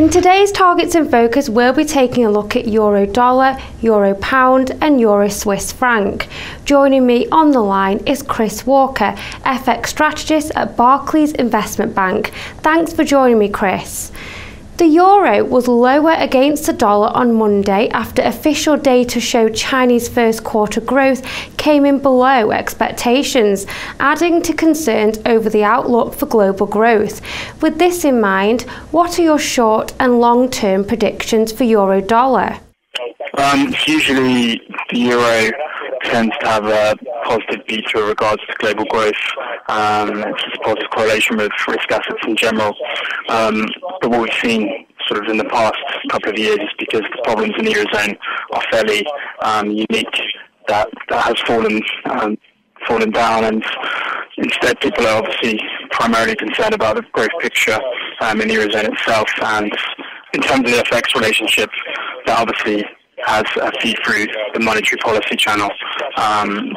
In today's Targets in Focus, we'll be taking a look at Euro dollar, Euro pound and Euro Swiss franc. Joining me on the line is Chris Walker, FX strategist at Barclays Investment Bank. Thanks for joining me, Chris. The euro was lower against the dollar on Monday after official data showed Chinese first quarter growth came in below expectations, adding to concerns over the outlook for global growth. With this in mind, what are your short and long-term predictions for euro dollar? Usually the euro tends to have a positive beta with regards to global growth. It's just a positive correlation with risk assets in general. But what we've seen sort of in the past couple of years is because the problems in the Eurozone are fairly unique, that has fallen down, and instead people are obviously primarily concerned about the growth picture in the Eurozone itself. And in terms of the FX relationship, that obviously has a feed through the monetary policy channel,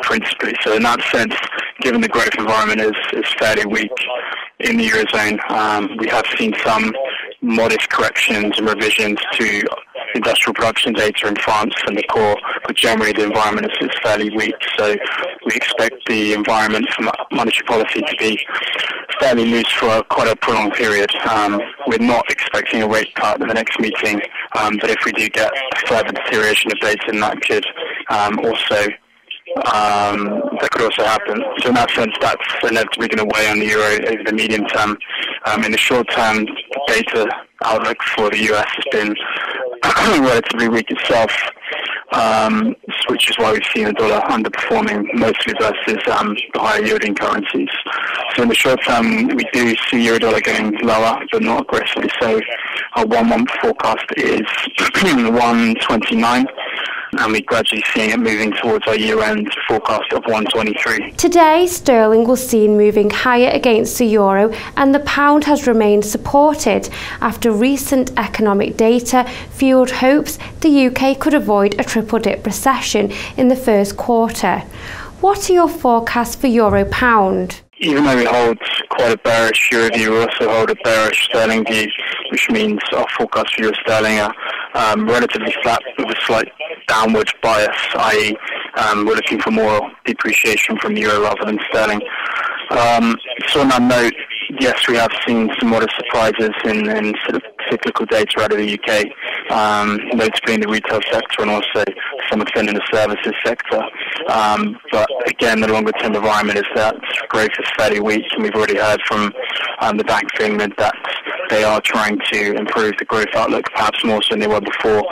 principally. So in that sense, given the growth environment is fairly weak in the Eurozone, we have seen some modest corrections and revisions to industrial production data in France and the core, but generally the environment is fairly weak. So we expect the environment for monetary policy to be fairly loose for quite a prolonged period. We're not expecting a rate cut in the next meeting, but if we do get a further deterioration of data, then that could also happen. So in that sense, that's inevitably going to weigh on the euro over the medium term. In the short term, the data outlook for the US has been relatively weak itself, which is why we've seen the dollar underperforming mostly versus the higher yielding currencies. So in the short term, we do see euro dollar getting lower, but not aggressively. So our 1 month forecast is 129. And we're gradually seeing it moving towards our year-end forecast of 123. Today, sterling was seen moving higher against the euro and the pound has remained supported after recent economic data fueled hopes the UK could avoid a triple-dip recession in the first quarter. What are your forecasts for euro pound? Even though we hold quite a bearish euro view, we also hold a bearish sterling view, which means our forecast for euro sterling are relatively flat with a slight downward bias, i.e. we're looking for more depreciation from the euro rather than sterling. So on that note, yes, we have seen some modest surprises in sort of cyclical data out of the UK, notably in the retail sector and also some extent in the services sector. But again, the longer term environment is that growth is fairly weak, and we've already heard from the Bank of England that they are trying to improve the growth outlook, perhaps more so than they were before,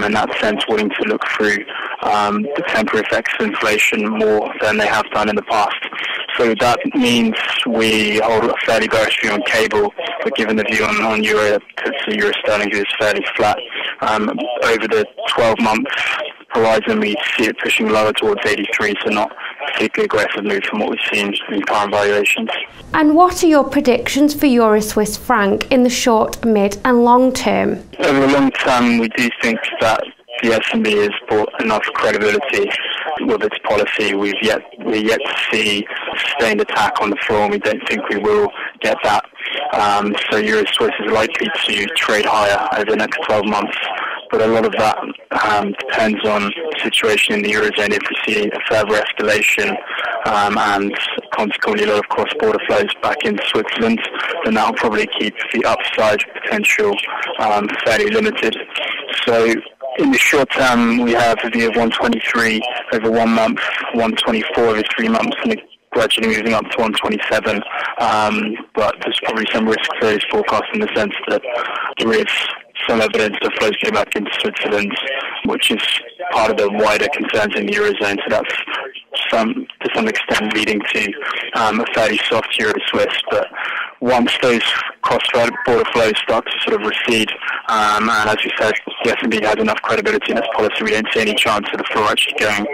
in that sense willing to look through the temporary effects of inflation more than they have done in the past. So that means we hold a fairly bearish view on cable, but given the view on euro, the euro sterling view is fairly flat. Over the 12-month horizon, we see it pushing lower towards 83, so not a particularly aggressive move from what we've seen in current valuations. And what are your predictions for euro Swiss franc in the short, mid and long term? Over the long term, we do think that the S&B has brought enough credibility with its policy. We're yet to see a sustained attack on the floor, and we don't think we will get that. So euro Swiss is likely to trade higher over the next 12 months. But a lot of that depends on the situation in the Eurozone. If we see a further escalation and consequently a lot of cross-border flows back into Switzerland, then that will probably keep the upside potential fairly limited. So in the short term, we have a view of 123 over 1 month, 124 over 3 months, and gradually moving up to 127. But there's probably some risk to those forecasts in the sense that there is some evidence that flows go back into Switzerland, which is part of the wider concerns in the Eurozone. So that's to some extent leading to a fairly soft euro Swiss. But once those cross-border flows start to sort of recede, and as you said, the S&B has enough credibility in its policy, we don't see any chance of the floor actually going.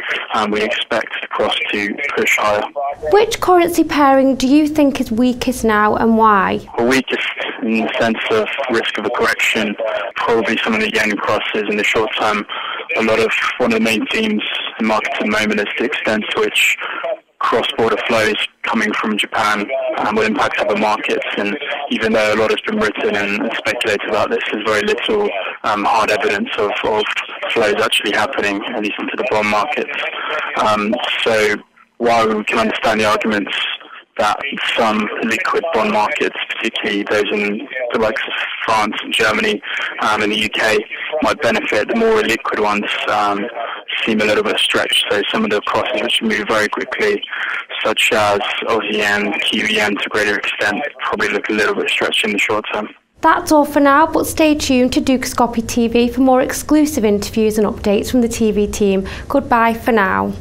We expect the cross to push higher. Which currency pairing do you think is weakest now and why? The weakest in the sense of risk of a correction, probably some of the yen crosses in the short term. One of the main themes in markets at the moment is the extent to which cross-border flows coming from Japan will impact other markets. And even though a lot has been written and speculated about this, there's very little hard evidence of flows actually happening, at least into the bond markets. So while we can understand the arguments that some liquid bond markets, particularly those in the likes of France and Germany and the UK, might benefit, the more illiquid ones seem a little bit stretched. So some of the crosses which move very quickly, such as Aussie yen, Kiwi yen to a greater extent, probably look a little bit stretched in the short term. That's all for now, but stay tuned to Dukascopy TV for more exclusive interviews and updates from the TV team. Goodbye for now.